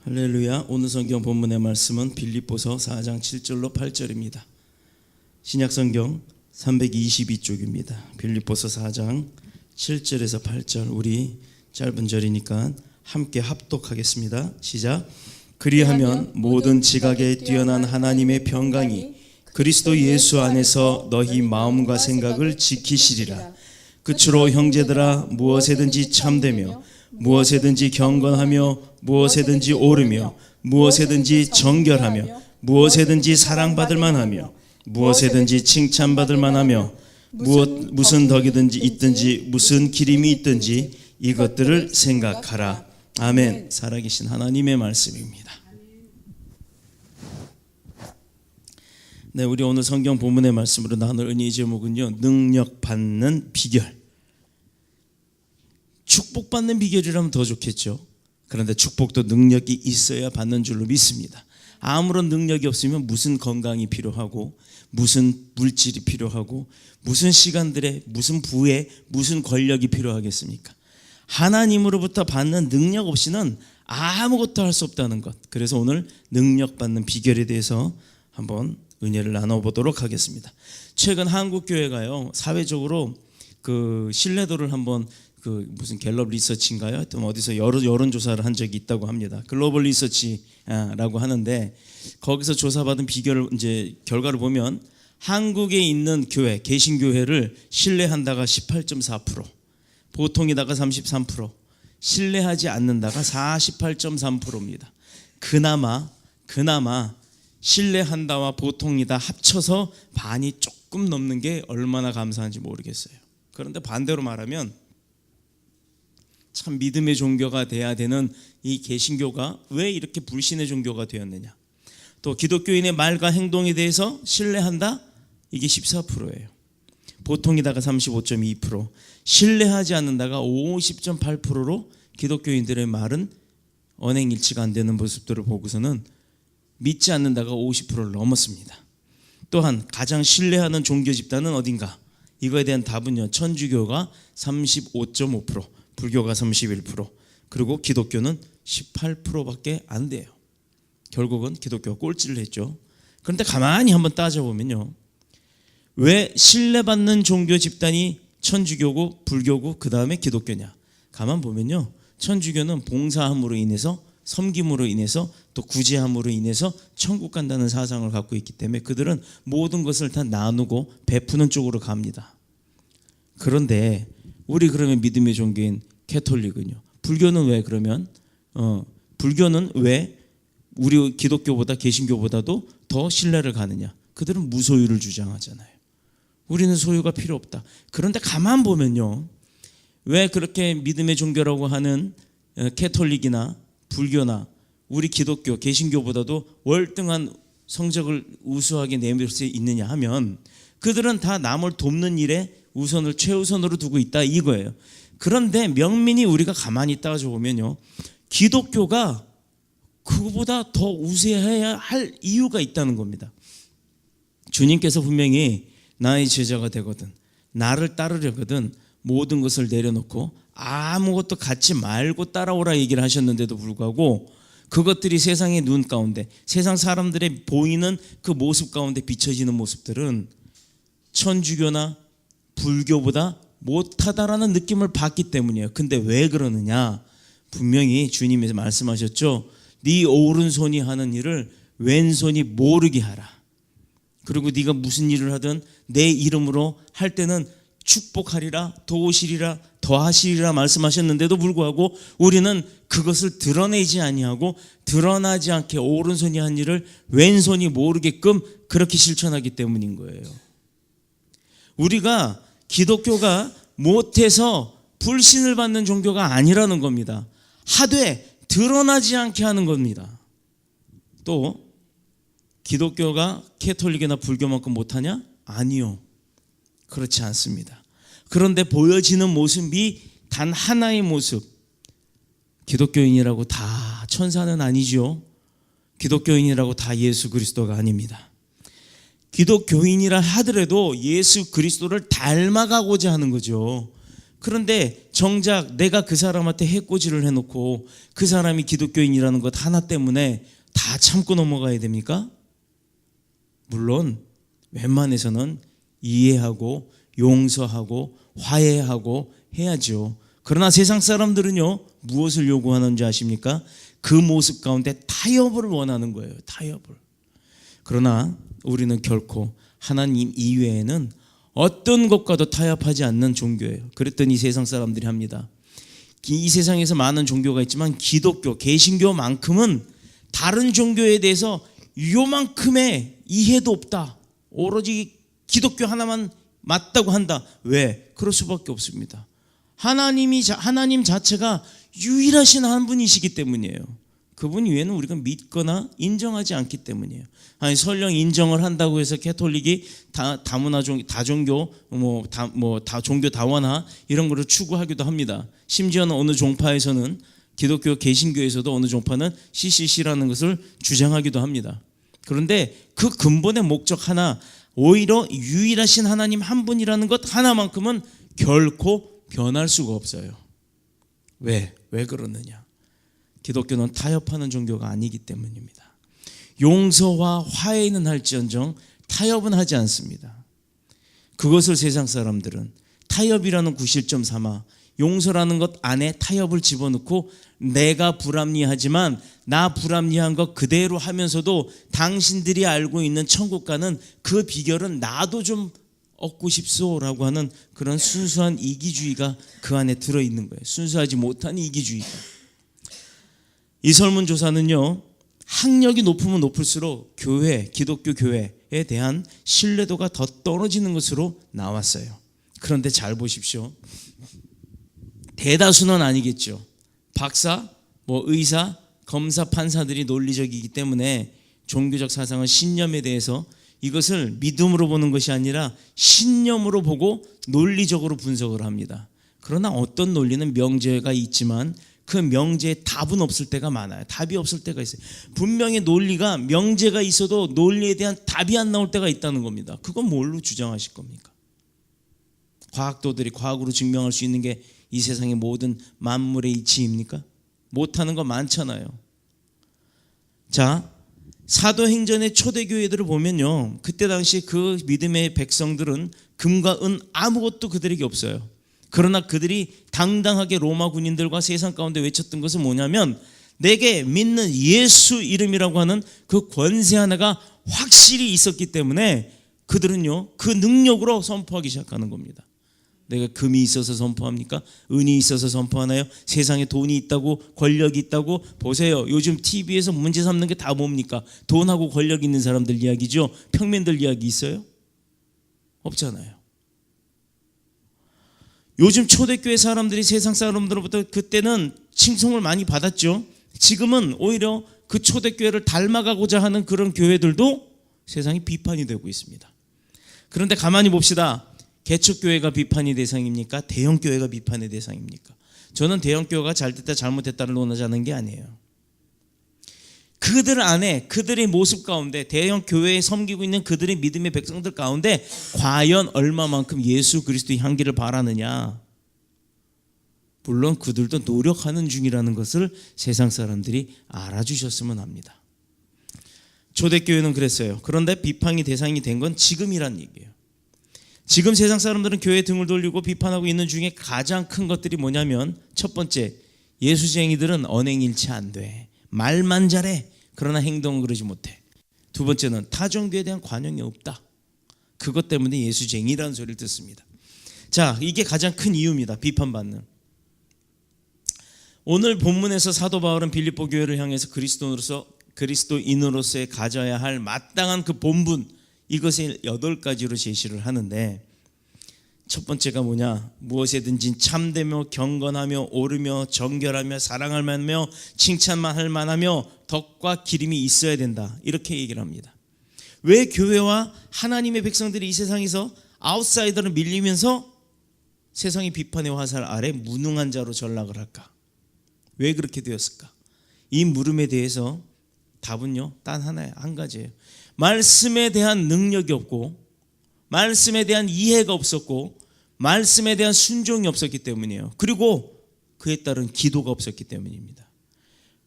할렐루야. 오늘 성경 본문의 말씀은 빌립보서 4장 7절로 8절입니다. 신약성경 322쪽입니다. 빌립보서 4장 7절에서 8절, 우리 짧은 절이니까 함께 합독하겠습니다. 시작. 그리하면 모든 지각에 뛰어난 하나님의 평강이 그리스도 예수 안에서 너희 마음과 생각을 지키시리라. 그치로 형제들아, 무엇에든지 참되며 무엇에든지 경건하며 무엇에든지 옳으며 무엇에든지 정결하며 무엇에든지 사랑받을 만하며 무엇에든지 칭찬받을 만하며 무슨 덕이든지 있든지 무슨 기림이 있든지 이것들을 생각하라. 아멘. 살아계신 하나님의 말씀입니다. 네, 우리 오늘 성경 본문의 말씀으로 나눌 은혜의 제목은요, 능력받는 비결. 축복받는 비결이라면 더 좋겠죠. 그런데 축복도 능력이 있어야 받는 줄로 믿습니다. 아무런 능력이 없으면 무슨 건강이 필요하고 무슨 물질이 필요하고 무슨 시간들에 무슨 부에 무슨 권력이 필요하겠습니까? 하나님으로부터 받는 능력 없이는 아무것도 할 수 없다는 것. 그래서 오늘 능력받는 비결에 대해서 한번 은혜를 나눠보도록 하겠습니다. 최근 한국교회가요, 사회적으로 그 신뢰도를 한번 무슨 갤럽 리서치인가요? 하여튼 어디서 여론조사를 한 적이 있다고 합니다. 글로벌 리서치라고 하는데, 거기서 조사받은 비결을 이제 결과를 보면 한국에 있는 교회, 개신교회를 신뢰한다가 18.4%, 보통이다가 33%, 신뢰하지 않는다가 48.3%입니다. 그나마 신뢰한다와 보통이다 합쳐서 반이 조금 넘는 게 얼마나 감사한지 모르겠어요. 그런데 반대로 말하면 참 믿음의 종교가 돼야 되는 이 개신교가 왜 이렇게 불신의 종교가 되었느냐. 또 기독교인의 말과 행동에 대해서 신뢰한다, 이게 14%예요. 보통이다가 35.2%, 신뢰하지 않는다가 50.8%로 기독교인들의 말은 언행일치가 안 되는 모습들을 보고서는 믿지 않는다가 50%를 넘었습니다. 또한 가장 신뢰하는 종교 집단은 어딘가? 이거에 대한 답은요, 천주교가 35.5%, 불교가 31%, 그리고 기독교는 18%밖에 안 돼요. 결국은 기독교가 꼴찌를 했죠. 그런데 가만히 한번 따져보면요, 왜 신뢰받는 종교 집단이 천주교고 불교고 그 다음에 기독교냐? 가만 보면요, 천주교는 봉사함으로 인해서, 섬김으로 인해서, 또 구제함으로 인해서 천국 간다는 사상을 갖고 있기 때문에 그들은 모든 것을 다 나누고 베푸는 쪽으로 갑니다. 그런데 우리 그러면 믿음의 종교인 캐톨릭은요, 불교는 왜 그러면 불교는 왜 우리 기독교보다 개신교보다도 더 신뢰를 가느냐? 그들은 무소유를 주장하잖아요. 우리는 소유가 필요 없다. 그런데 가만 보면요, 왜 그렇게 믿음의 종교라고 하는 캐톨릭이나 불교나 우리 기독교, 개신교보다도 월등한 성적을 우수하게 내밀 수 있느냐 하면, 그들은 다 남을 돕는 일에 우선을 최우선으로 두고 있다, 이거예요. 그런데 명민이 우리가 가만히 따져보면요, 기독교가 그거보다 더 우세해야 할 이유가 있다는 겁니다. 주님께서 분명히 나의 제자가 되거든, 나를 따르려거든 모든 것을 내려놓고 아무것도 갖지 말고 따라오라 얘기를 하셨는데도 불구하고 그것들이 세상의 눈 가운데, 세상 사람들의 보이는 그 모습 가운데 비춰지는 모습들은 천주교나 불교보다 못하다라는 느낌을 받기 때문이에요. 근데 왜 그러느냐? 분명히 주님이 말씀하셨죠. 네 오른손이 하는 일을 왼손이 모르게 하라. 그리고 네가 무슨 일을 하든 내 이름으로 할 때는 축복하리라, 도우시리라, 더하시리라 말씀하셨는데도 불구하고 우리는 그것을 드러내지 아니하고 드러나지 않게 오른손이 한 일을 왼손이 모르게끔 그렇게 실천하기 때문인 거예요. 우리가 기독교가 못해서 불신을 받는 종교가 아니라는 겁니다. 하되 드러나지 않게 하는 겁니다. 또 기독교가 캐톨릭이나 불교만큼 못하냐? 아니요, 그렇지 않습니다. 그런데 보여지는 모습이 단 하나의 모습, 기독교인이라고 다 천사는 아니죠. 기독교인이라고 다 예수 그리스도가 아닙니다. 기독교인이라 하더라도 예수 그리스도를 닮아가고자 하는 거죠. 그런데 정작 내가 그 사람한테 해코지를 해놓고 그 사람이 기독교인이라는 것 하나 때문에 다 참고 넘어가야 됩니까? 물론 웬만해서는 이해하고 용서하고 화해하고 해야죠. 그러나 세상 사람들은요, 무엇을 요구하는지 아십니까? 그 모습 가운데 타협을 원하는 거예요. 타협을. 그러나 우리는 결코 하나님 이외에는 어떤 것과도 타협하지 않는 종교예요. 그랬더니 세상 사람들이 합니다. 이 세상에서 많은 종교가 있지만 기독교, 개신교만큼은 다른 종교에 대해서 요만큼의 이해도 없다. 오로지 기독교 하나만 맞다고 한다. 왜? 그럴 수밖에 없습니다. 하나님 자체가 유일하신 한 분이시기 때문이에요. 그분 외에는 우리가 믿거나 인정하지 않기 때문이에요. 아니 설령 인정을 한다고 해서 캐톨릭이 다종교 종교 다원화 이런 거를 추구하기도 합니다. 심지어는 어느 종파에서는 기독교 개신교에서도 어느 종파는 CCC라는 것을 주장하기도 합니다. 그런데 그 근본의 목적 하나, 오히려 유일하신 하나님 한 분이라는 것 하나만큼은 결코 변할 수가 없어요. 왜 그러느냐? 기독교는 타협하는 종교가 아니기 때문입니다. 용서와 화해는 할지언정 타협은 하지 않습니다. 그것을 세상 사람들은 타협이라는 구실점 삼아 용서라는 것 안에 타협을 집어넣고 내가 불합리하지만 나 불합리한 것 그대로 하면서도 당신들이 알고 있는 천국 가는 그 비결은 나도 좀 얻고 싶소라고 하는 그런 순수한 이기주의가 그 안에 들어있는 거예요. 순수하지 못한 이기주의가. 이 설문조사는요, 학력이 높으면 높을수록 교회, 기독교 교회에 대한 신뢰도가 더 떨어지는 것으로 나왔어요. 그런데 잘 보십시오. 대다수는 아니겠죠. 박사, 의사, 검사, 판사들이 논리적이기 때문에 종교적 사상은 신념에 대해서 이것을 믿음으로 보는 것이 아니라 신념으로 보고 논리적으로 분석을 합니다. 그러나 어떤 논리는 명제가 있지만 그 명제에 답은 없을 때가 많아요. 답이 없을 때가 있어요. 분명히 논리가 명제가 있어도 논리에 대한 답이 안 나올 때가 있다는 겁니다. 그건 뭘로 주장하실 겁니까? 과학도들이 과학으로 증명할 수 있는 게 이 세상의 모든 만물의 이치입니까? 못하는 거 많잖아요. 자, 사도행전의 초대교회들을 보면요, 그때 당시 그 믿음의 백성들은 금과 은 아무것도 그들에게 없어요. 그러나 그들이 당당하게 로마 군인들과 세상 가운데 외쳤던 것은 뭐냐면, 내게 믿는 예수 이름이라고 하는 그 권세 하나가 확실히 있었기 때문에 그들은요, 그 능력으로 선포하기 시작하는 겁니다. 내가 금이 있어서 선포합니까? 은이 있어서 선포하나요? 세상에 돈이 있다고, 권력이 있다고? 보세요, 요즘 TV에서 문제 삼는 게 다 뭡니까? 돈하고 권력 있는 사람들 이야기죠. 평민들 이야기 있어요? 없잖아요. 요즘 초대교회 사람들이 세상 사람들로부터 그때는 칭송을 많이 받았죠. 지금은 오히려 그 초대교회를 닮아가고자 하는 그런 교회들도 세상에 비판이 되고 있습니다. 그런데 가만히 봅시다. 개척교회가 비판의 대상입니까? 대형교회가 비판의 대상입니까? 저는 대형교회가 잘됐다 잘못됐다를 논하자는 게 아니에요. 그들 안에, 그들의 모습 가운데, 대형교회에 섬기고 있는 그들의 믿음의 백성들 가운데 과연 얼마만큼 예수 그리스도의 향기를 바라느냐. 물론 그들도 노력하는 중이라는 것을 세상 사람들이 알아주셨으면 합니다. 초대교회는 그랬어요. 그런데 비판의 대상이 된 건 지금이란 얘기예요. 지금 세상 사람들은 교회에 등을 돌리고 비판하고 있는 중에 가장 큰 것들이 뭐냐면, 첫 번째, 예수쟁이들은 언행일치 안 돼. 말만 잘해. 그러나 행동은 그러지 못해. 두 번째는 타종교에 대한 관용이 없다. 그것 때문에 예수쟁이라는 소리를 듣습니다. 자, 이게 가장 큰 이유입니다. 비판받는. 오늘 본문에서 사도 바울은 빌립보 교회를 향해서 그리스도인으로서의 가져야 할 마땅한 그 본분, 이것을 8가지로 제시를 하는데, 첫 번째가 뭐냐? 무엇에든지 참되며 경건하며 오르며 정결하며 사랑할 만하며 칭찬만 할 만하며 덕과 기림이 있어야 된다. 이렇게 얘기를 합니다. 왜 교회와 하나님의 백성들이 이 세상에서 아웃사이더로 밀리면서 세상의 비판의 화살 아래 무능한 자로 전락을 할까? 왜 그렇게 되었을까? 이 물음에 대해서 답은요, 단 하나예요. 한 가지예요. 말씀에 대한 능력이 없고, 말씀에 대한 이해가 없었고, 말씀에 대한 순종이 없었기 때문이에요. 그리고 그에 따른 기도가 없었기 때문입니다.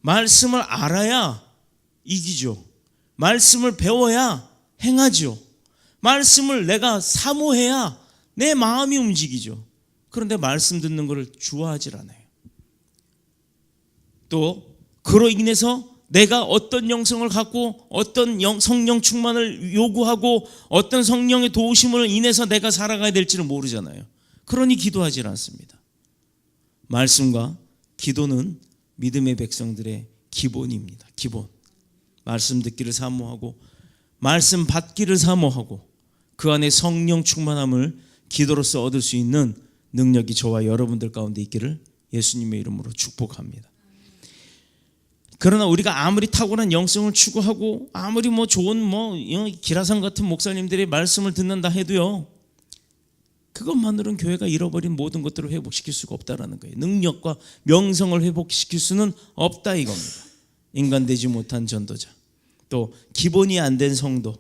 말씀을 알아야 이기죠. 말씀을 배워야 행하죠. 말씀을 내가 사모해야 내 마음이 움직이죠. 그런데 말씀 듣는 것을 좋아하질 않아요. 또 그로 인해서 내가 어떤 영성을 갖고 어떤 성령 충만을 요구하고 어떤 성령의 도우심을 인해서 내가 살아가야 될지를 모르잖아요. 그러니 기도하지 않습니다. 말씀과 기도는 믿음의 백성들의 기본입니다. 기본. 말씀 듣기를 사모하고 말씀 받기를 사모하고 그 안에 성령 충만함을 기도로서 얻을 수 있는 능력이 저와 여러분들 가운데 있기를 예수님의 이름으로 축복합니다. 그러나 우리가 아무리 탁월한 영성을 추구하고 아무리 좋은 기라상 같은 목사님들의 말씀을 듣는다 해도요, 그것만으로는 교회가 잃어버린 모든 것들을 회복시킬 수가 없다라는 거예요. 능력과 명성을 회복시킬 수는 없다 이겁니다. 인간되지 못한 전도자, 또 기본이 안 된 성도,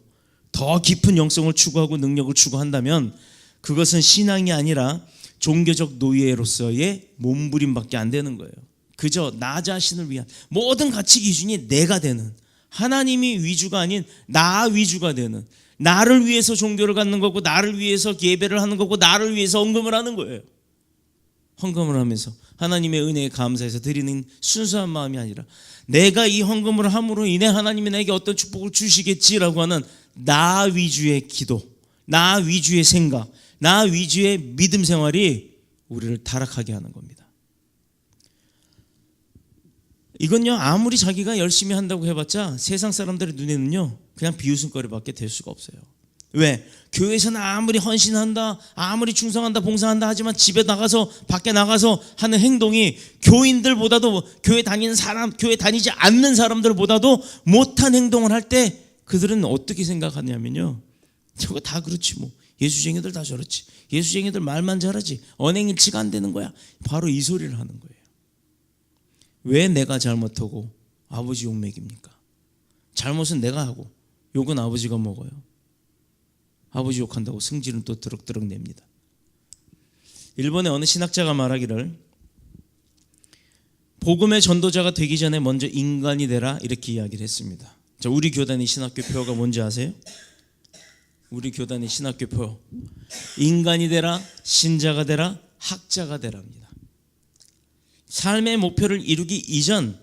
더 깊은 영성을 추구하고 능력을 추구한다면 그것은 신앙이 아니라 종교적 노예로서의 몸부림밖에 안 되는 거예요. 그저 나 자신을 위한 모든 가치 기준이 내가 되는, 하나님이 위주가 아닌 나 위주가 되는, 나를 위해서 종교를 갖는 거고 나를 위해서 예배를 하는 거고 나를 위해서 헌금을 하는 거예요. 헌금을 하면서 하나님의 은혜에 감사해서 드리는 순수한 마음이 아니라 내가 이 헌금을 함으로 인해 하나님이 내게 어떤 축복을 주시겠지라고 하는 나 위주의 기도, 나 위주의 생각, 나 위주의 믿음 생활이 우리를 타락하게 하는 겁니다. 이건요, 아무리 자기가 열심히 한다고 해봤자 세상 사람들의 눈에는요 그냥 비웃음거리밖에 될 수가 없어요. 왜? 교회에서는 아무리 헌신한다, 아무리 충성한다, 봉사한다 하지만 집에 나가서, 밖에 나가서 하는 행동이 교인들보다도, 교회 다니는 사람, 교회 다니지 않는 사람들보다도 못한 행동을 할 때 그들은 어떻게 생각하냐면요, 저거 다 그렇지 뭐, 예수쟁이들 다 저렇지, 예수쟁이들 말만 잘하지, 언행일치가 안 되는 거야, 바로 이 소리를 하는 거예요. 왜 내가 잘못하고 아버지 욕 먹입니까? 잘못은 내가 하고 욕은 아버지가 먹어요. 아버지 욕한다고 승질은 또 드럭드럭 냅니다. 일본의 어느 신학자가 말하기를, 복음의 전도자가 되기 전에 먼저 인간이 되라, 이렇게 이야기를 했습니다. 자, 우리 교단의 신학교표가 뭔지 아세요? 우리 교단의 신학교표, 인간이 되라, 신자가 되라, 학자가 되라입니다. 삶의 목표를 이루기 이전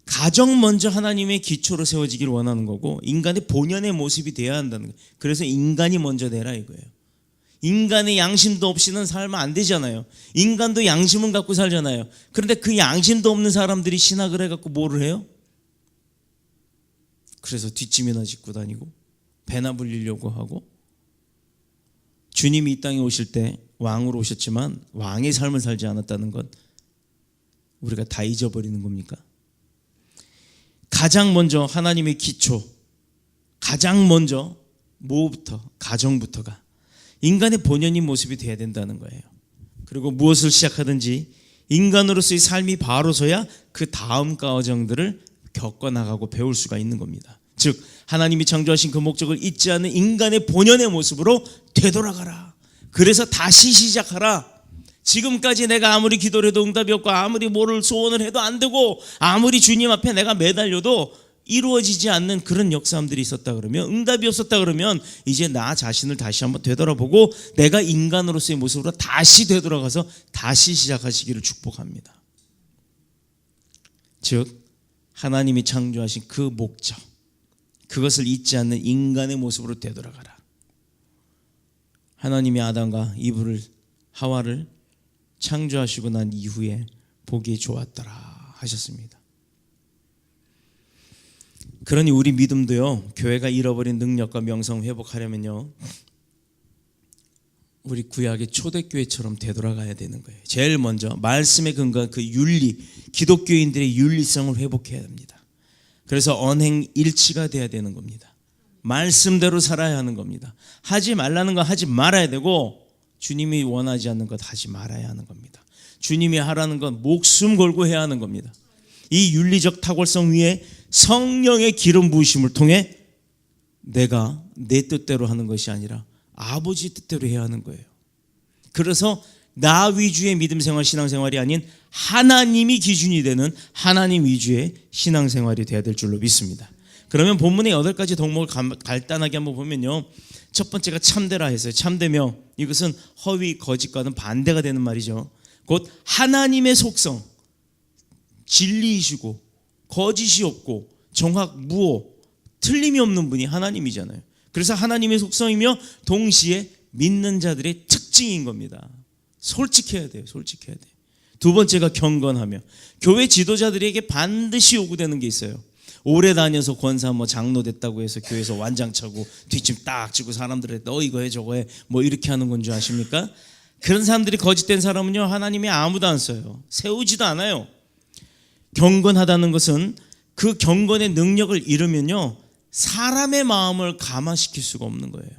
가정 먼저 하나님의 기초로 세워지기를 원하는 거고, 인간의 본연의 모습이 되어야 한다는 거예요. 그래서 인간이 먼저 되라 이거예요. 인간의 양심도 없이는 살면 안 되잖아요. 인간도 양심은 갖고 살잖아요. 그런데 그 양심도 없는 사람들이 신학을 해갖고 뭐를 해요? 그래서 뒷짐이나 짓고 다니고 배나 불리려고 하고, 주님이 이 땅에 오실 때 왕으로 오셨지만 왕의 삶을 살지 않았다는 것 우리가 다 잊어버리는 겁니까? 가장 먼저 하나님의 기초, 가장 먼저 뭐부터? 가정부터가 인간의 본연의 모습이 돼야 된다는 거예요. 그리고 무엇을 시작하든지 인간으로서의 삶이 바로 서야 그 다음 과정들을 겪어나가고 배울 수가 있는 겁니다. 즉 하나님이 창조하신 그 목적을 잊지 않는 인간의 본연의 모습으로 되돌아가라. 그래서 다시 시작하라. 지금까지 내가 아무리 기도를 해도 응답이 없고 아무리 뭐를 소원을 해도 안 되고 아무리 주님 앞에 내가 매달려도 이루어지지 않는 그런 역사함들이 있었다 그러면, 응답이 없었다 그러면 이제 나 자신을 다시 한번 되돌아보고 내가 인간으로서의 모습으로 다시 되돌아가서 다시 시작하시기를 축복합니다. 즉 하나님이 창조하신 그 목적, 그것을 잊지 않는 인간의 모습으로 되돌아가라. 하나님이 아담과 하와를 창조하시고 난 이후에 보기 좋았더라 하셨습니다. 그러니 우리 믿음도요, 교회가 잃어버린 능력과 명성 회복하려면요, 우리 구약의 초대교회처럼 되돌아가야 되는 거예요. 제일 먼저 말씀에 근거한 그 윤리, 기독교인들의 윤리성을 회복해야 합니다. 그래서 언행일치가 돼야 되는 겁니다. 말씀대로 살아야 하는 겁니다. 하지 말라는 거 하지 말아야 되고, 주님이 원하지 않는 것 하지 말아야 하는 겁니다. 주님이 하라는 건 목숨 걸고 해야 하는 겁니다. 이 윤리적 탁월성 위에 성령의 기름 부으심을 통해 내가 내 뜻대로 하는 것이 아니라 아버지 뜻대로 해야 하는 거예요. 그래서 나 위주의 믿음 생활, 신앙생활이 아닌 하나님이 기준이 되는 하나님 위주의 신앙생활이 돼야 될 줄로 믿습니다. 그러면 본문의 8가지 덕목을 간단하게 한번 보면요, 첫 번째가 참되라 했어요. 참되며, 이것은 허위, 거짓과는 반대가 되는 말이죠. 곧 하나님의 속성, 진리이시고 거짓이 없고 정확, 무오, 틀림이 없는 분이 하나님이잖아요. 그래서 하나님의 속성이며 동시에 믿는 자들의 특징인 겁니다. 솔직해야 돼요. 솔직해야 돼요. 두 번째가 경건하며, 교회 지도자들에게 반드시 요구되는 게 있어요. 오래 다녀서 권사 장로 됐다고 해서 교회에서 완장 차고 뒷짐 딱 지고 사람들한테 너 이거 해 저거 해 이렇게 하는 건 줄 아십니까? 그런 사람들이 거짓된 사람은요, 하나님이 아무도 안 써요. 세우지도 않아요. 경건하다는 것은 그 경건의 능력을 잃으면요, 사람의 마음을 감화시킬 수가 없는 거예요.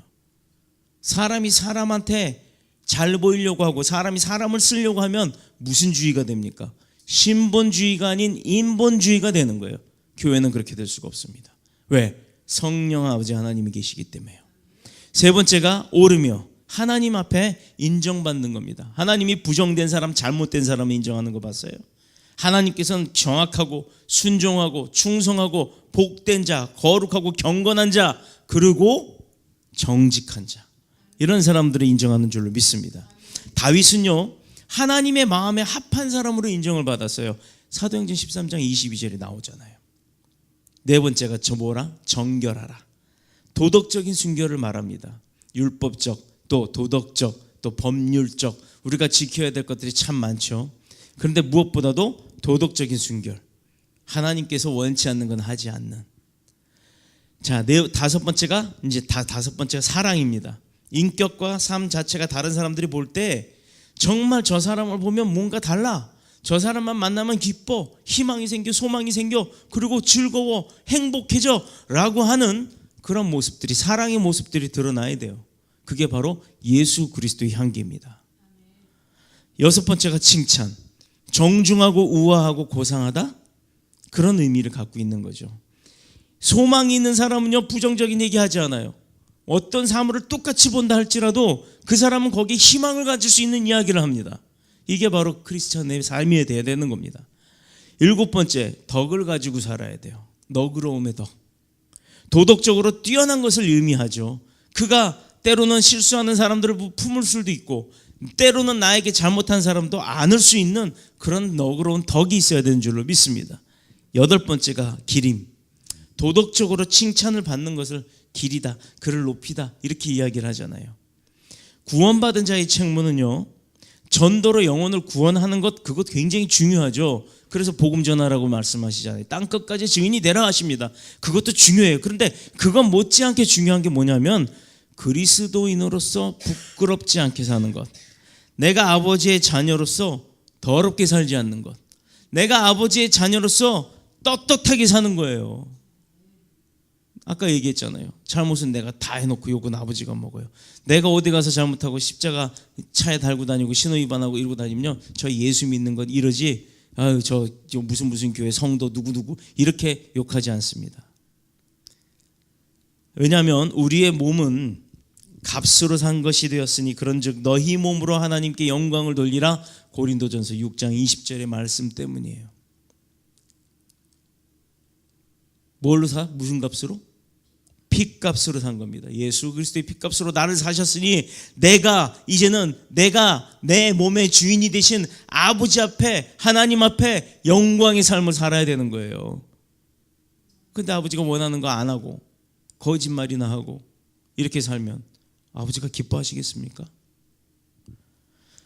사람이 사람한테 잘 보이려고 하고 사람이 사람을 쓰려고 하면 무슨 주의가 됩니까? 신본주의가 아닌 인본주의가 되는 거예요. 교회는 그렇게 될 수가 없습니다. 왜? 성령 아버지 하나님이 계시기 때문에요. 세 번째가 오르며, 하나님 앞에 인정받는 겁니다. 하나님이 부정된 사람, 잘못된 사람을 인정하는 거 봤어요? 하나님께서는 정확하고 순종하고 충성하고 복된 자, 거룩하고 경건한 자, 그리고 정직한 자, 이런 사람들을 인정하는 줄로 믿습니다. 다윗은요, 하나님의 마음에 합한 사람으로 인정을 받았어요. 사도행전 13장 22절에 나오잖아요. 네 번째가 정결하라. 도덕적인 순결을 말합니다. 율법적, 또 도덕적, 또 법률적, 우리가 지켜야 될 것들이 참 많죠. 그런데 무엇보다도 도덕적인 순결, 하나님께서 원치 않는 건 하지 않는. 자, 다섯 번째가 사랑입니다. 인격과 삶 자체가 다른 사람들이 볼 때 정말 저 사람을 보면 뭔가 달라, 저 사람만 만나면 기뻐, 희망이 생겨, 소망이 생겨, 그리고 즐거워, 행복해져 라고 하는 그런 모습들이, 사랑의 모습들이 드러나야 돼요. 그게 바로 예수 그리스도의 향기입니다. 여섯 번째가 칭찬, 정중하고 우아하고 고상하다, 그런 의미를 갖고 있는 거죠. 소망이 있는 사람은요, 부정적인 얘기 하지 않아요. 어떤 사물을 똑같이 본다 할지라도 그 사람은 거기에 희망을 가질 수 있는 이야기를 합니다. 이게 바로 크리스찬의 삶이 돼야 되는 겁니다. 일곱 번째, 덕을 가지고 살아야 돼요. 너그러움의 덕. 도덕적으로 뛰어난 것을 의미하죠. 그가 때로는 실수하는 사람들을 품을 수도 있고, 때로는 나에게 잘못한 사람도 안을 수 있는 그런 너그러운 덕이 있어야 되는 줄로 믿습니다. 여덟 번째가 기림. 도덕적으로 칭찬을 받는 것을 길이다, 그를 높이다, 이렇게 이야기를 하잖아요. 구원받은 자의 책무는요, 전도로 영혼을 구원하는 것, 그것 굉장히 중요하죠. 그래서 복음 전하라고 말씀하시잖아요. 땅끝까지 증인이 되라 하십니다. 그것도 중요해요. 그런데 그건 못지않게 중요한 게 뭐냐면, 그리스도인으로서 부끄럽지 않게 사는 것, 내가 아버지의 자녀로서 더럽게 살지 않는 것, 내가 아버지의 자녀로서 떳떳하게 사는 거예요. 아까 얘기했잖아요. 잘못은 내가 다 해놓고 욕은 아버지가 먹어요. 내가 어디 가서 잘못하고 십자가 차에 달고 다니고 신호위반하고 이러고 다니면 저 예수 믿는 것 이러지, 아유 저 무슨 교회 성도 누구누구 이렇게 욕하지 않습니다. 왜냐하면 우리의 몸은 값으로 산 것이 되었으니 그런즉 너희 몸으로 하나님께 영광을 돌리라, 고린도전서 6장 20절의 말씀 때문이에요. 뭘로 사? 무슨 값으로? 핏값으로 산 겁니다. 예수 그리스도의 핏값으로 나를 사셨으니 이제는 내가 내 몸의 주인이 되신 아버지 앞에, 하나님 앞에 영광의 삶을 살아야 되는 거예요. 근데 아버지가 원하는 거 안 하고 거짓말이나 하고 이렇게 살면 아버지가 기뻐하시겠습니까?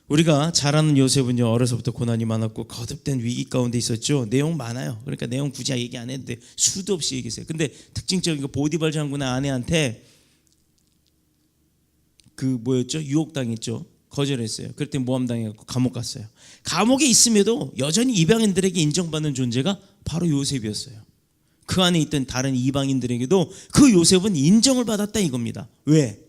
우리가 잘 아는 요셉은요, 어려서부터 고난이 많았고 거듭된 위기 가운데 있었죠. 내용 많아요. 그러니까 내용 굳이 얘기 안 해도 돼. 수도 없이 얘기했어요. 근데 특징적인 거, 보디발 장군의 아내한테 유혹당했죠. 거절했어요. 그랬더니 모함당해서 감옥 갔어요. 감옥에 있음에도 여전히 이방인들에게 인정받는 존재가 바로 요셉이었어요. 그 안에 있던 다른 이방인들에게도 그 요셉은 인정을 받았다 이겁니다. 왜?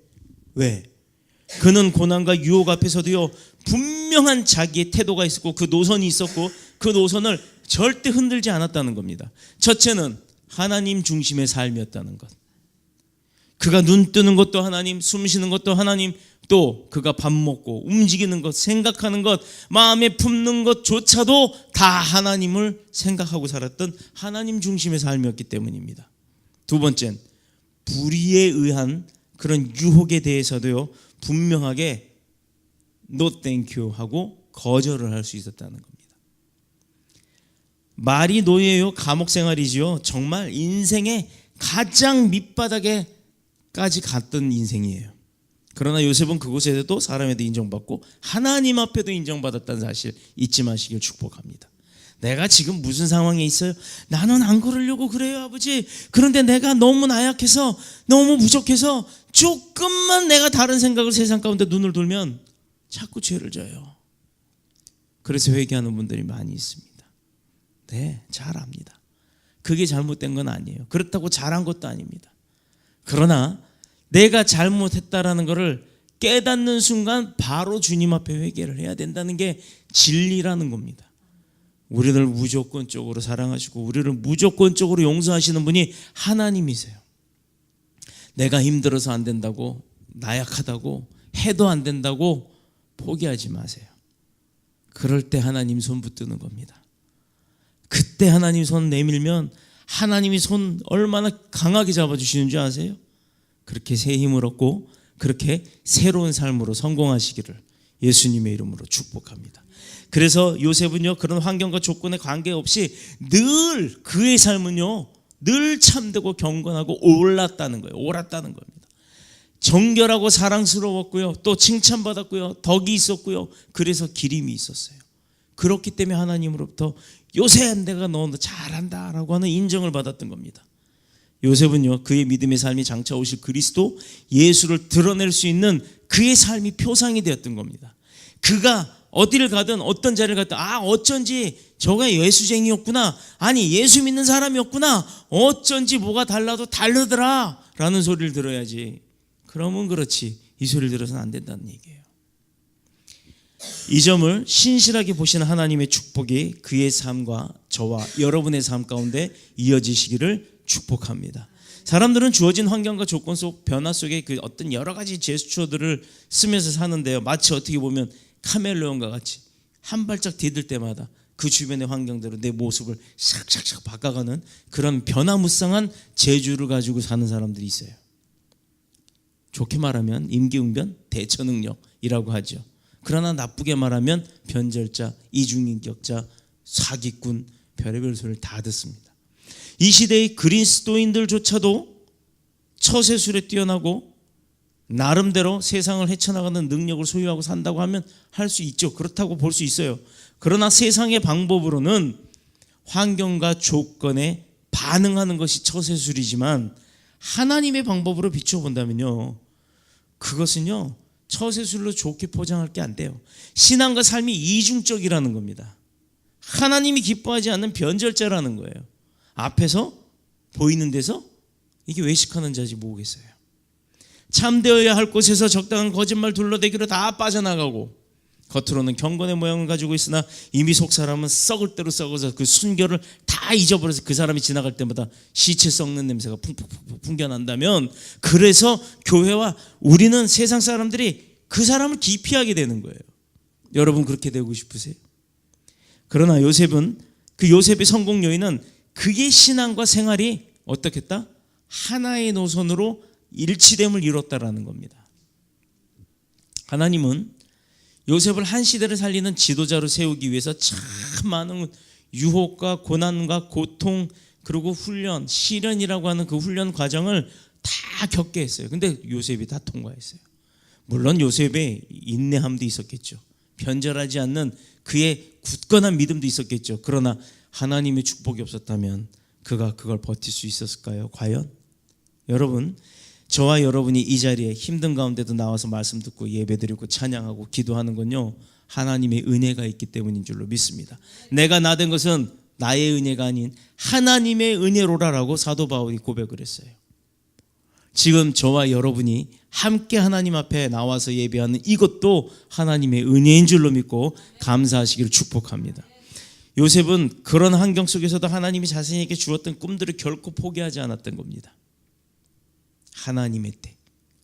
그는 고난과 유혹 앞에서도요, 분명한 자기의 태도가 있었고 그 노선이 있었고 그 노선을 절대 흔들지 않았다는 겁니다. 첫째는 하나님 중심의 삶이었다는 것. 그가 눈 뜨는 것도 하나님, 숨 쉬는 것도 하나님, 또 그가 밥 먹고 움직이는 것, 생각하는 것, 마음에 품는 것조차도 다 하나님을 생각하고 살았던 하나님 중심의 삶이었기 때문입니다. 두 번째는 불의에 의한 그런 유혹에 대해서도요, 분명하게 No thank you 하고 거절을 할 수 있었다는 겁니다. 말이 노예요, 감옥 생활이지요. 정말 인생의 가장 밑바닥에까지 갔던 인생이에요. 그러나 요셉은 그곳에도 사람에도 인정받고 하나님 앞에도 인정받았다는 사실 잊지 마시길 축복합니다. 내가 지금 무슨 상황에 있어요? 나는 안 그러려고 그래요, 아버지. 그런데 내가 너무 나약해서, 너무 부족해서 조금만 내가 다른 생각을 세상 가운데 눈을 돌면 자꾸 죄를 져요. 그래서 회개하는 분들이 많이 있습니다. 네, 잘 압니다. 그게 잘못된 건 아니에요. 그렇다고 잘한 것도 아닙니다. 그러나 내가 잘못했다라는 것을 깨닫는 순간 바로 주님 앞에 회개를 해야 된다는 게 진리라는 겁니다. 우리를 무조건적으로 사랑하시고 우리를 무조건적으로 용서하시는 분이 하나님이세요. 내가 힘들어서 안 된다고, 나약하다고, 해도 안 된다고 포기하지 마세요. 그럴 때 하나님 손 붙드는 겁니다. 그때 하나님 손 내밀면 하나님이 손 얼마나 강하게 잡아주시는 줄 아세요? 그렇게 새 힘을 얻고 그렇게 새로운 삶으로 성공하시기를 예수님의 이름으로 축복합니다. 그래서 요셉은요, 그런 환경과 조건에 관계없이 늘 그의 삶은요, 늘 참되고 경건하고 옳았다는 거예요. 옳았다는 겁니다. 정결하고 사랑스러웠고요, 또 칭찬받았고요, 덕이 있었고요, 그래서 기림이 있었어요. 그렇기 때문에 하나님으로부터 요셉, 내가 너 잘한다 라고 하는 인정을 받았던 겁니다. 요셉은요, 그의 믿음의 삶이 장차 오실 그리스도 예수를 드러낼 수 있는 그의 삶이 표상이 되었던 겁니다. 그가 어디를 가든 어떤 자리를 가든 어쩐지 저가 예수쟁이였구나, 아니 예수 믿는 사람이었구나, 어쩐지 뭐가 달라도 다르더라 라는 소리를 들어야지. 그러면 그렇지, 이 소리를 들어서는 안 된다는 얘기예요. 이 점을 신실하게 보시는 하나님의 축복이 그의 삶과 저와 여러분의 삶 가운데 이어지시기를 축복합니다. 사람들은 주어진 환경과 조건 속 변화 속에 그 어떤 여러 가지 제스처들을 쓰면서 사는데요, 마치 어떻게 보면 카멜레온과 같이 한 발짝 디딜 때마다 그 주변의 환경대로 내 모습을 샥샥샥 바꿔가는 그런 변화무쌍한 재주를 가지고 사는 사람들이 있어요. 좋게 말하면 임기응변, 대처능력이라고 하죠. 그러나 나쁘게 말하면 변절자, 이중인격자, 사기꾼, 별의별 소리를 다 듣습니다. 이 시대의 그리스도인들조차도 처세술에 뛰어나고 나름대로 세상을 헤쳐나가는 능력을 소유하고 산다고 하면 할 수 있죠. 그렇다고 볼 수 있어요. 그러나 세상의 방법으로는 환경과 조건에 반응하는 것이 처세술이지만 하나님의 방법으로 비춰본다면요, 그것은요 처세술로 좋게 포장할 게 안 돼요. 신앙과 삶이 이중적이라는 겁니다. 하나님이 기뻐하지 않는 변절자라는 거예요. 앞에서 보이는 데서 이게 외식하는 자지 뭐겠어요. 참되어야 할 곳에서 적당한 거짓말 둘러대기로 다 빠져나가고 겉으로는 경건의 모양을 가지고 있으나 이미 속 사람은 썩을 대로 썩어서 그 순결을 다 잊어버려서 그 사람이 지나갈 때마다 시체 썩는 냄새가 풍풍풍 풍겨난다면, 그래서 교회와 우리는 세상 사람들이 그 사람을 기피하게 되는 거예요. 여러분 그렇게 되고 싶으세요? 그러나 요셉은, 그 요셉의 성공 요인은 그의 신앙과 생활이 어떻게 했다? 하나의 노선으로 일치됨을 이뤘다라는 겁니다. 하나님은 요셉을 한 시대를 살리는 지도자로 세우기 위해서 참 많은 유혹과 고난과 고통, 그리고 훈련, 시련이라고 하는 그 훈련 과정을 다 겪게 했어요. 근데 요셉이 다 통과했어요. 물론 요셉의 인내함도 있었겠죠. 변절하지 않는 그의 굳건한 믿음도 있었겠죠. 그러나 하나님의 축복이 없었다면 그가 그걸 버틸 수 있었을까요? 과연? 여러분, 저와 여러분이 이 자리에 힘든 가운데도 나와서 말씀 듣고 예배드리고 찬양하고 기도하는 건요, 하나님의 은혜가 있기 때문인 줄로 믿습니다. 내가 나된 것은 나의 은혜가 아닌 하나님의 은혜로라라고 사도 바울이 고백을 했어요. 지금 저와 여러분이 함께 하나님 앞에 나와서 예배하는 이것도 하나님의 은혜인 줄로 믿고 감사하시기를 축복합니다. 요셉은 그런 환경 속에서도 하나님이 자신에게 주었던 꿈들을 결코 포기하지 않았던 겁니다. 하나님의 때,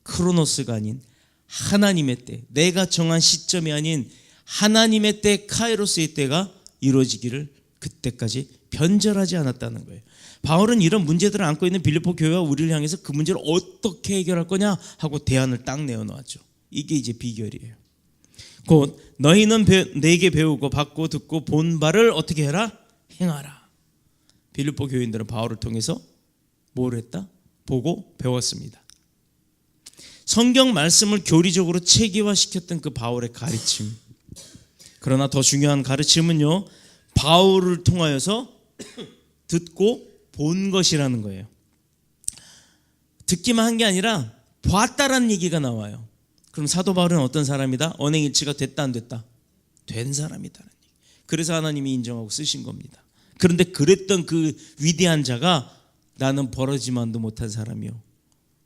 크로노스가 아닌 하나님의 때, 내가 정한 시점이 아닌 하나님의 때, 카이로스의 때가 이루어지기를 그때까지 변절하지 않았다는 거예요. 바울은 이런 문제들을 안고 있는 빌립보 교회와 우리를 향해서 그 문제를 어떻게 해결할 거냐 하고 대안을 딱 내어놓았죠. 이게 이제 비결이에요. 곧 너희는 내게 배우고 받고 듣고 본 바를 어떻게 해라? 행하라. 빌립보 교인들은 바울을 통해서 뭘 했다? 보고 배웠습니다. 성경 말씀을 교리적으로 체계화시켰던 그 바울의 가르침. 그러나 더 중요한 가르침은요, 바울을 통하여서 듣고 본 것이라는 거예요. 듣기만 한 게 아니라 봤다라는 얘기가 나와요. 그럼 사도 바울은 어떤 사람이다? 언행일치가 됐다 안 됐다? 된 사람이다라는 얘기. 그래서 하나님이 인정하고 쓰신 겁니다. 그런데 그랬던 그 위대한 자가 나는 벌어지만도 못한 사람이요,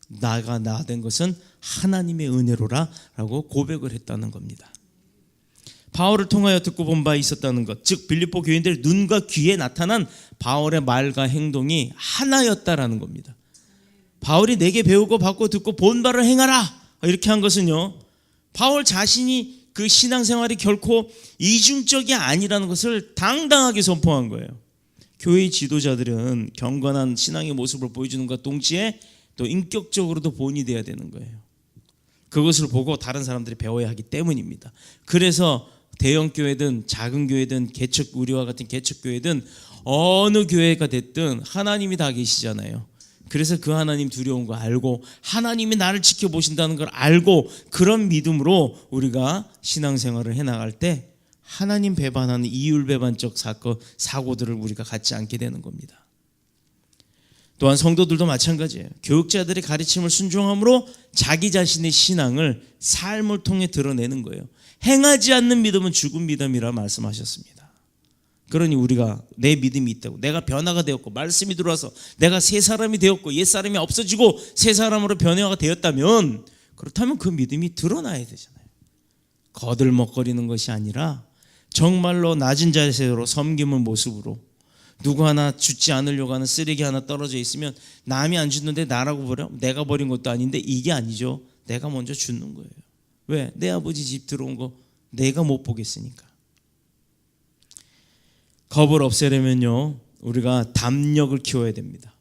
나가 나 된 것은 하나님의 은혜로라 라고 고백을 했다는 겁니다. 바울을 통하여 듣고 본 바 있었다는 것, 즉 빌립보 교인들 눈과 귀에 나타난 바울의 말과 행동이 하나였다라는 겁니다. 바울이 내게 배우고 받고 듣고 본 바를 행하라 이렇게 한 것은요, 바울 자신이 그 신앙생활이 결코 이중적이 아니라는 것을 당당하게 선포한 거예요. 교회 지도자들은 경건한 신앙의 모습을 보여주는 것과 동시에 또 인격적으로도 본이 돼야 되는 거예요. 그것을 보고 다른 사람들이 배워야 하기 때문입니다. 그래서 대형 교회든 작은 교회든 개척, 우리와 같은 개척 교회든 어느 교회가 됐든 하나님이 다 계시잖아요. 그래서 그 하나님 두려운 거 알고 하나님이 나를 지켜보신다는 걸 알고 그런 믿음으로 우리가 신앙생활을 해나갈 때 하나님 배반하는 이율배반적 사고들을 우리가 갖지 않게 되는 겁니다. 또한 성도들도 마찬가지예요. 교육자들의 가르침을 순종함으로 자기 자신의 신앙을 삶을 통해 드러내는 거예요. 행하지 않는 믿음은 죽은 믿음이라 말씀하셨습니다. 그러니 우리가 내 믿음이 있다고, 내가 변화가 되었고 말씀이 들어와서 내가 새 사람이 되었고 옛 사람이 없어지고 새 사람으로 변화가 되었다면, 그렇다면 그 믿음이 드러나야 되잖아요. 거들먹거리는 것이 아니라 정말로 낮은 자세로 섬김의 모습으로, 누구 하나 주지 않으려고 하는 쓰레기 하나 떨어져 있으면 남이 안 줬는데 나라고 버려? 내가 버린 것도 아닌데, 이게 아니죠. 내가 먼저 주는 거예요. 왜? 내 아버지 집 들어온 거 내가 못 보겠으니까. 겁을 없애려면요, 우리가 담력을 키워야 됩니다.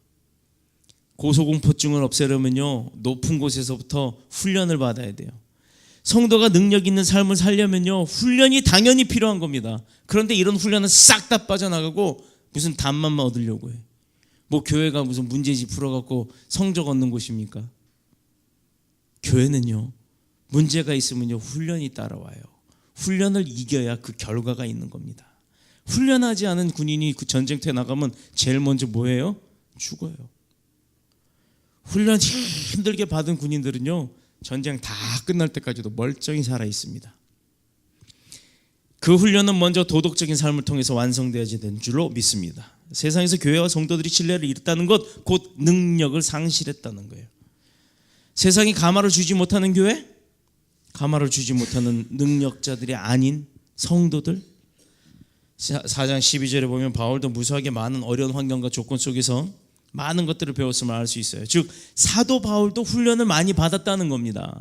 고소공포증을 없애려면요, 높은 곳에서부터 훈련을 받아야 돼요. 성도가 능력 있는 삶을 살려면요, 훈련이 당연히 필요한 겁니다. 그런데 이런 훈련은 싹 다 빠져나가고 무슨 답만 얻으려고 해. 뭐 교회가 무슨 문제집 풀어갖고 성적 얻는 곳입니까? 교회는요, 문제가 있으면요, 훈련이 따라와요. 훈련을 이겨야 그 결과가 있는 겁니다. 훈련하지 않은 군인이 그 전쟁터에 나가면 제일 먼저 뭐예요? 죽어요. 훈련 힘들게 받은 군인들은요, 전쟁 다 끝날 때까지도 멀쩡히 살아 있습니다. 그 훈련은 먼저 도덕적인 삶을 통해서 완성되어야 되는 줄로 믿습니다. 세상에서 교회와 성도들이 신뢰를 잃었다는 것, 곧 능력을 상실했다는 거예요. 세상이 감화를 주지 못하는 교회, 감화를 주지 못하는 능력자들이 아닌 성도들. 4장 12절에 보면 바울도 무수하게 많은 어려운 환경과 조건 속에서 많은 것들을 배웠음을 알 수 있어요. 즉 사도 바울도 훈련을 많이 받았다는 겁니다.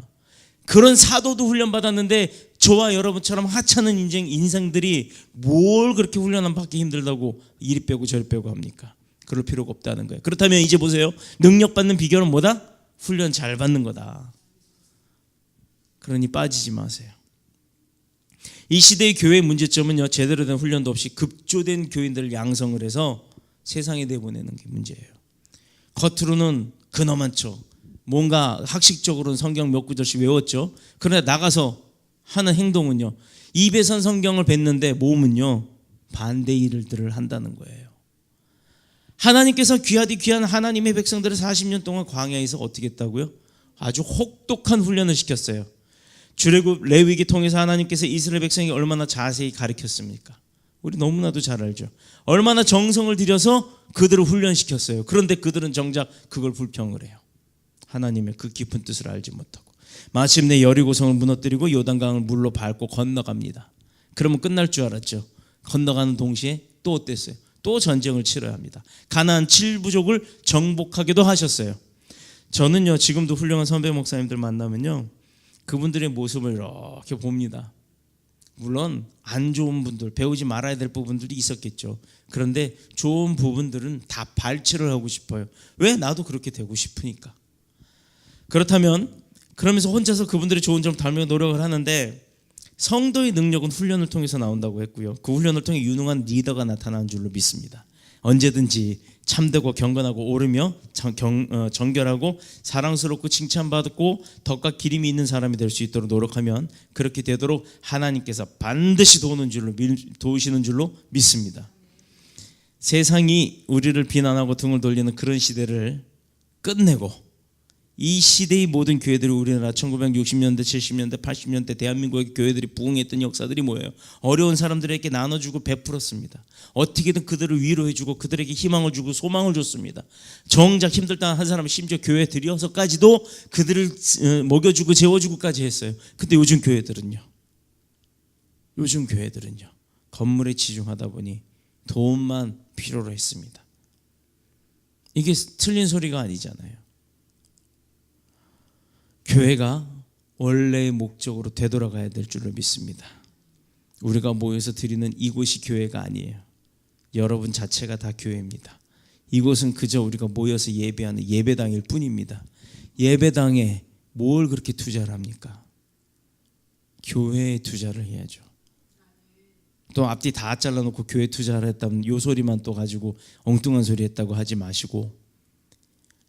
그런 사도도 훈련받았는데 저와 여러분처럼 하찮은 인생들이 뭘 그렇게 훈련을 받기 힘들다고 이리 빼고 저리 빼고 합니까? 그럴 필요가 없다는 거예요. 그렇다면 이제 보세요. 능력 받는 비결은 뭐다? 훈련 잘 받는 거다. 그러니 빠지지 마세요. 이 시대의 교회의 문제점은요, 제대로 된 훈련도 없이 급조된 교인들을 양성을 해서 세상에 내보내는 게 문제예요. 겉으로는 근엄한 척, 뭔가 학식적으로는 성경 몇 구절씩 외웠죠. 그러나 나가서 하는 행동은요, 입에선 성경을 뱉는데 몸은요, 반대 일들을 한다는 거예요. 하나님께서 귀하디 귀한 하나님의 백성들을 40년 동안 광야에서 어떻게 했다고요? 아주 혹독한 훈련을 시켰어요. 출애굽 레위기 통해서 하나님께서 이스라엘 백성에게 얼마나 자세히 가르쳤습니까? 우리 너무나도 잘 알죠. 얼마나 정성을 들여서 그들을 훈련시켰어요. 그런데 그들은 정작 그걸 불평을 해요. 하나님의 그 깊은 뜻을 알지 못하고 마침내 여리고성을 무너뜨리고 요단강을 물로 밟고 건너갑니다. 그러면 끝날 줄 알았죠. 건너가는 동시에 또 어땠어요? 또 전쟁을 치러야 합니다. 가나안 7부족을 정복하기도 하셨어요. 저는요, 지금도 훌륭한 선배 목사님들 만나면요, 그분들의 모습을 이렇게 봅니다. 물론 안 좋은 분들, 배우지 말아야 될 부분들이 있었겠죠. 그런데 좋은 부분들은 다 발췌를 하고 싶어요. 왜? 나도 그렇게 되고 싶으니까. 그렇다면 그러면서 혼자서 그분들의 좋은 점 닮으려 노력을 하는데, 성도의 능력은 훈련을 통해서 나온다고 했고요. 그 훈련을 통해 유능한 리더가 나타나는 줄로 믿습니다. 언제든지 참되고 경건하고 옳으며 정결하고 사랑스럽고 칭찬받고 덕과 기림이 있는 사람이 될 수 있도록 노력하면 그렇게 되도록 하나님께서 반드시 도우시는 줄로 믿습니다. 세상이 우리를 비난하고 등을 돌리는 그런 시대를 끝내고, 이 시대의 모든 교회들이, 우리나라 1960년대, 70년대, 80년대 대한민국의 교회들이 부흥했던 역사들이 뭐예요? 어려운 사람들에게 나눠주고 베풀었습니다. 어떻게든 그들을 위로해주고 그들에게 희망을 주고 소망을 줬습니다. 정작 힘들다 한 사람은 심지어 교회에 들여서까지도 그들을 먹여주고 재워주고까지 했어요. 근데 요즘 교회들은요, 건물에 치중하다 보니 돈만 필요로 했습니다. 이게 틀린 소리가 아니잖아요. 교회가 원래의 목적으로 되돌아가야 될 줄로 믿습니다. 우리가 모여서 드리는 이곳이 교회가 아니에요. 여러분 자체가 다 교회입니다. 이곳은 그저 우리가 모여서 예배하는 예배당일 뿐입니다. 예배당에 뭘 그렇게 투자를 합니까? 교회에 투자를 해야죠. 또 앞뒤 다 잘라놓고 교회 투자를 했다면 요 소리만 또 가지고 엉뚱한 소리 했다고 하지 마시고,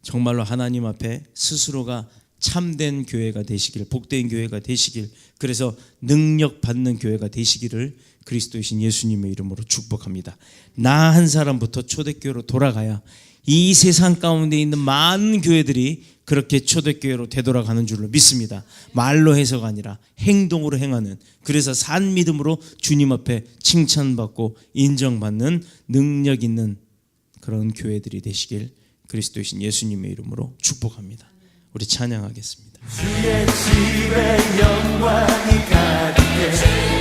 정말로 하나님 앞에 스스로가 참된 교회가 되시길, 복된 교회가 되시길, 그래서 능력 받는 교회가 되시기를 그리스도이신 예수님의 이름으로 축복합니다. 나 한 사람부터 초대교회로 돌아가야 이 세상 가운데 있는 많은 교회들이 그렇게 초대교회로 되돌아가는 줄로 믿습니다. 말로 해서가 아니라 행동으로 행하는, 그래서 산 믿음으로 주님 앞에 칭찬받고 인정받는 능력 있는 그런 교회들이 되시길 그리스도이신 예수님의 이름으로 축복합니다. 우리 찬양하겠습니다. 주의 집에 영광이 가득해